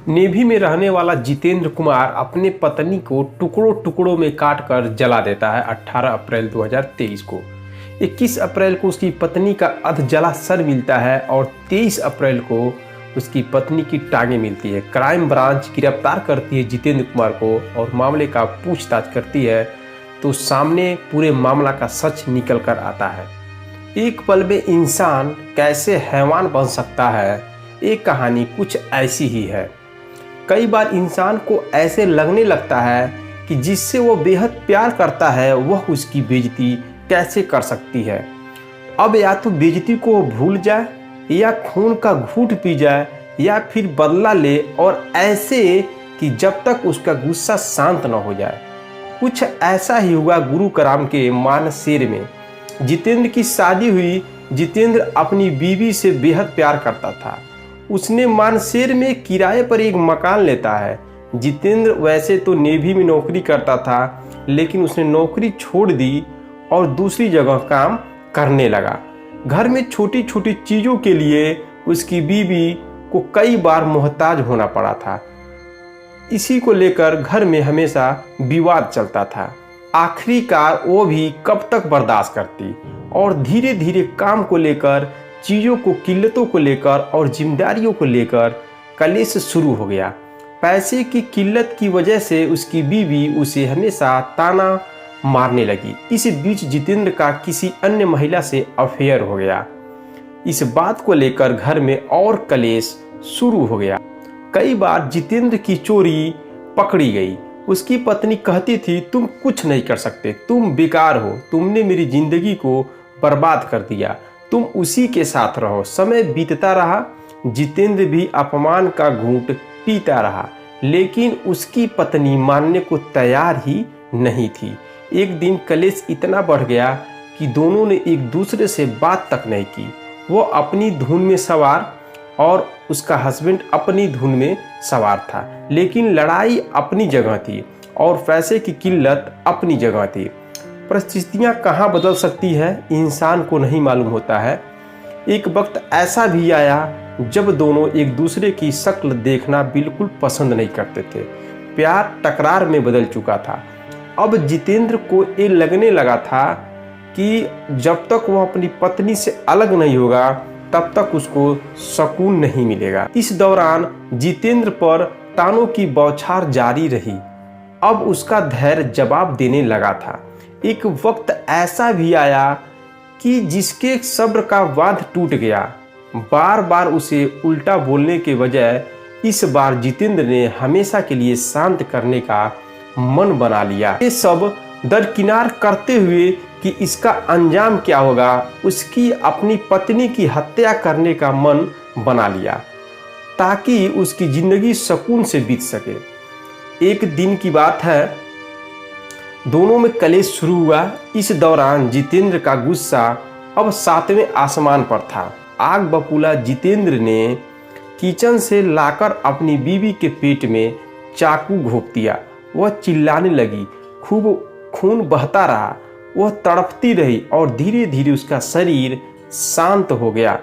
Navy में रहने वाला जितेंद्र कुमार अपने पत्नी को टुकड़ों टुकड़ों में काटकर जला देता है 18 अप्रैल 2023 को। 21 अप्रैल को उसकी पत्नी का अध जला सर मिलता है और 23 अप्रैल को उसकी पत्नी की टांगें मिलती है। क्राइम ब्रांच गिरफ्तार करती है जितेंद्र कुमार को और मामले का पूछताछ करती है तो सामने पूरे मामला का सच निकल कर आता है। एक पल में इंसान कैसे हैवान बन सकता है, एक कहानी कुछ ऐसी ही है। कई बार इंसान को ऐसे लगने लगता है कि जिससे वो बेहद प्यार करता है वह उसकी बेइज्जती कैसे कर सकती है। अब या तो बेइज्जती को भूल जाए या खून का घूंट पी जाए या फिर बदला ले, और ऐसे कि जब तक उसका गुस्सा शांत न हो जाए। कुछ ऐसा ही हुआ गुरुग्राम के मानसेर में। जितेंद्र की शादी हुई। जितेंद्र अपनी बीवी से बेहद प्यार करता था। उसने मानसेर में किराए पर एक मकान लेता है। जितेंद्र वैसे तो नेवी में नौकरी करता था, लेकिन उसने नौकरी छोड़ दी और दूसरी जगह काम करने लगा। घर में छोटी छोटी चीज़ों के लिए उसकी बीवी को कई बार मोहताज होना पड़ा था। इसी को लेकर घर में हमेशा विवाद चलता था। आखिरकार वो भी कब तक बर्दाश्त करती, और धीरे धीरे काम को लेकर, चीज़ों को, किल्लतों को लेकर और जिम्मेदारियों को लेकर कलेश शुरू हो गया। पैसे की किल्लत की वजह से उसकी बीवी उसे हमेशा ताना मारने लगी। इस बीच जितेंद्र का किसी अन्य महिला से अफेयर हो गया। इस बात को लेकर घर में और कलेश शुरू हो गया। कई बार जितेंद्र की चोरी पकड़ी गई। उसकी पत्नी कहती थी, तुम कुछ नहीं कर सकते, तुम बेकार हो, तुमने मेरी जिंदगी को बर्बाद कर दिया, तुम उसी के साथ रहो। समय बीतता रहा। जितेंद्र भी अपमान का घूंट पीता रहा, लेकिन उसकी पत्नी मानने को तैयार ही नहीं थी। एक दिन कलेश इतना बढ़ गया कि दोनों ने एक दूसरे से बात तक नहीं की। वो अपनी धुन में सवार और उसका हस्बैंड अपनी धुन में सवार था, लेकिन लड़ाई अपनी जगह थी और पैसे की किल्लत अपनी जगह थी। परिस्थितियाँ कहाँ बदल सकती है इंसान को नहीं मालूम होता है। एक वक्त ऐसा भी आया जब दोनों एक दूसरे की शक्ल देखना बिल्कुल पसंद नहीं करते थे। प्यार टकरार में बदल चुका था। अब जितेंद्र को ये लगने लगा था कि जब तक वह अपनी पत्नी से अलग नहीं होगा तब तक उसको सुकून नहीं मिलेगा। इस दौरान जितेंद्र पर तानों की बौछार जारी रही। अब उसका धैर्य जवाब देने लगा था। एक वक्त ऐसा भी आया कि जिसके सब्र का बांध टूट गया। बार बार उसे उल्टा बोलने के बजाय इस बार जितेंद्र ने हमेशा के लिए शांत करने का मन बना लिया। ये सब दरकिनार करते हुए कि इसका अंजाम क्या होगा, उसकी अपनी पत्नी की हत्या करने का मन बना लिया ताकि उसकी जिंदगी सुकून से बीत सके। एक दिन की बात है, दोनों में कलेश शुरू हुआ। इस दौरान जितेंद्र का गुस्सा अब 7वें आसमान पर था। आग बबूला जितेंद्र ने किचन से लाकर अपनी बीवी के पेट में चाकू घोंप दिया। वह चिल्लाने लगी, खूब खून बहता रहा। वह तड़पती रही और धीरे धीरे उसका शरीर शांत हो गया।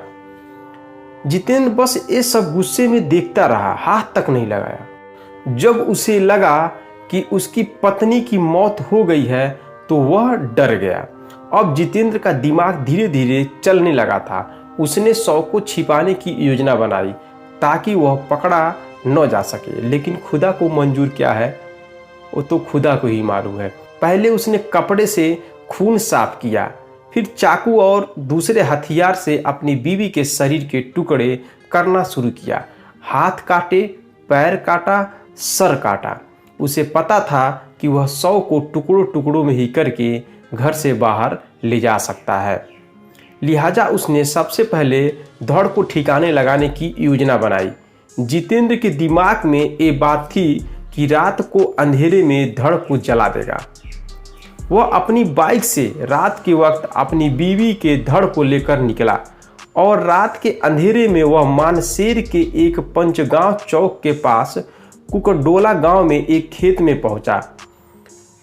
जितेंद्र बस ये सब गुस्से में देखता रहा, हाथ तक नहीं लगाया। जब उसे लगा कि उसकी पत्नी की मौत हो गई है तो वह डर गया। अब जितेंद्र का दिमाग धीरे धीरे चलने लगा था। उसने शव को छिपाने की योजना बनाई ताकि वह पकड़ा न जा सके, लेकिन खुदा को मंजूर क्या है वो तो खुदा को ही मालूम है। पहले उसने कपड़े से खून साफ किया, फिर चाकू और दूसरे हथियार से अपनी बीवी के शरीर के टुकड़े करना शुरू किया। हाथ काटे, पैर काटा, सर काटा। उसे पता था कि वह शव को टुकड़ों टुकड़ों में ही करके घर से बाहर ले जा सकता है। लिहाजा उसने सबसे पहले धड़ को ठिकाने लगाने की योजना बनाई। जितेंद्र के दिमाग में ये बात थी कि रात को अंधेरे में धड़ को जला देगा। वह अपनी बाइक से रात के वक्त अपनी बीवी के धड़ को लेकर निकला और रात के अंधेरे में वह मानसेर के एक पंचगांव चौक के पास कुकरडोला गांव में एक खेत में पहुंचा।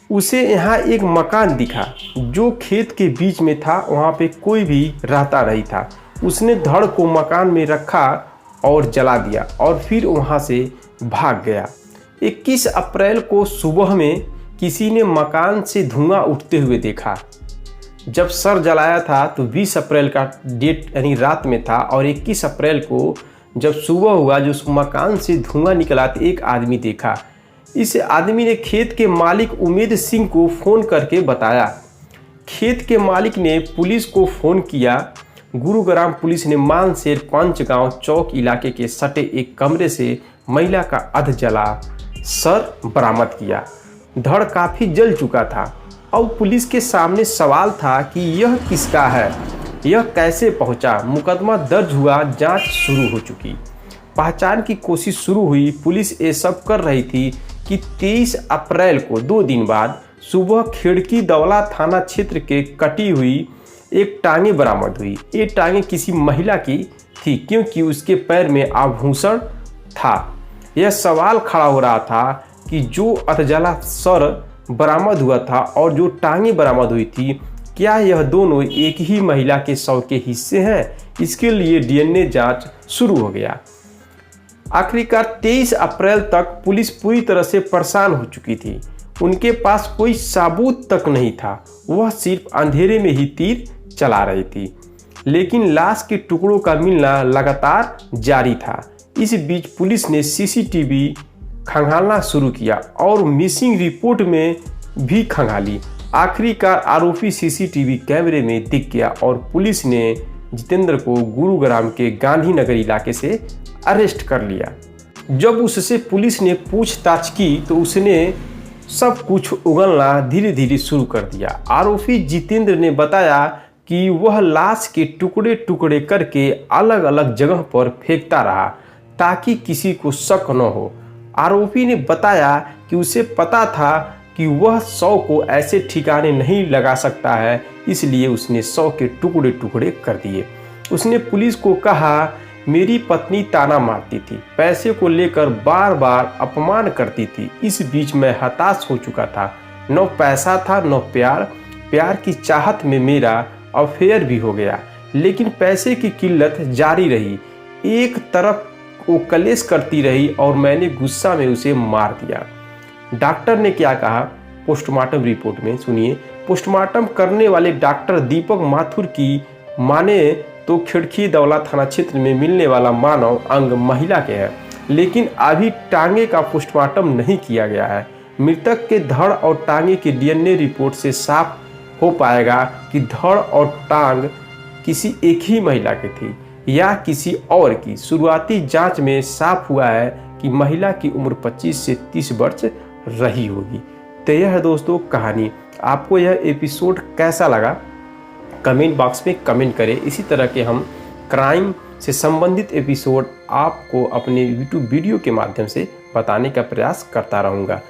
उसे यहाँ एक मकान दिखा जो खेत के बीच में था। वहाँ पे कोई भी रहता नहीं था। उसने धड़ को मकान में रखा और जला दिया और फिर वहाँ से भाग गया। 21 अप्रैल को सुबह में किसी ने मकान से धुआं उठते हुए देखा। जब सर जलाया था तो 20 अप्रैल का डेट यानी रात में था, और 21 अप्रैल को जब सुबह हुआ जो उस मकान से धुआं निकला तो एक आदमी देखा। इस आदमी ने खेत के मालिक उमेद सिंह को फ़ोन करके बताया। खेत के मालिक ने पुलिस को फ़ोन किया। गुरुग्राम पुलिस ने मानसेर पंचगांव चौक इलाके के सटे एक कमरे से महिला का अध जला सर बरामद किया। धड़ काफ़ी जल चुका था। अब पुलिस के सामने सवाल था कि यह किसका है, यह कैसे पहुंचा। मुकदमा दर्ज हुआ, जांच शुरू हो चुकी, पहचान की कोशिश शुरू हुई। पुलिस ये सब कर रही थी कि 23 अप्रैल को 2 दिन बाद सुबह खिड़की दौला थाना क्षेत्र के कटी हुई एक टांगे बरामद हुई। ये टांगे किसी महिला की थी क्योंकि उसके पैर में आभूषण था। यह सवाल खड़ा हो रहा था कि जो अधजला सर बरामद हुआ था और जो टांगे बरामद हुई थी, क्या यह दोनों एक ही महिला के शव के हिस्से हैं। इसके लिए डीएनए जांच शुरू हो गया। आखिरकार 23 अप्रैल तक पुलिस पूरी तरह से परेशान हो चुकी थी। उनके पास कोई सबूत तक नहीं था, वह सिर्फ अंधेरे में ही तीर चला रही थी। लेकिन लाश के टुकड़ों का मिलना लगातार जारी था। इस बीच पुलिस ने सीसीटीवी खंगालना शुरू किया और मिसिंग रिपोर्ट में भी खंगाली। आखिरकार आरोपी सीसीटीवी कैमरे में दिख गया और पुलिस ने जितेंद्र को गुरुग्राम के गांधीनगर इलाके से अरेस्ट कर लिया। जब उससे पुलिस ने पूछताछ की तो उसने सब कुछ उगलना धीरे धीरे शुरू कर दिया। आरोपी जितेंद्र ने बताया कि वह लाश के टुकड़े टुकड़े करके अलग अलग जगह पर फेंकता रहा ताकि किसी को शक न हो। आरोपी ने बताया कि उसे पता था कि वह 100 को ऐसे ठिकाने नहीं लगा सकता है, इसलिए उसने 100 के टुकड़े टुकड़े कर दिए। उसने पुलिस को कहा, मेरी पत्नी ताना मारती थी, पैसे को लेकर बार बार अपमान करती थी। इस बीच मैं हताश हो चुका था, न पैसा था न प्यार। प्यार की चाहत में मेरा अफेयर भी हो गया, लेकिन पैसे की किल्लत जारी रही। एक तरफ वो कलेश करती रही और मैंने गुस्सा में उसे मार दिया। डॉक्टर ने क्या कहा पोस्टमार्टम रिपोर्ट में, सुनिए। पोस्टमार्टम करने वाले डॉक्टर दीपक माथुर की माने तो खिड़की दौला थाना क्षेत्र में मिलने वाला मानव अंग महिला के है, लेकिन अभी टांगे का पोस्टमार्टम नहीं किया गया है। मृतक के धड़ और टांगे की डीएनए रिपोर्ट से साफ हो पाएगा कि धड़ और टांग किसी एक ही महिला की थी या किसी और की। शुरुआती जांच में साफ हुआ है कि महिला की उम्र 25 से 30 वर्ष रही होगी। तो यह है दोस्तों कहानी। आपको यह एपिसोड कैसा लगा कमेंट बॉक्स में कमेंट करें। इसी तरह के हम क्राइम से संबंधित एपिसोड आपको अपने यूट्यूब वीडियो के माध्यम से बताने का प्रयास करता रहूँगा।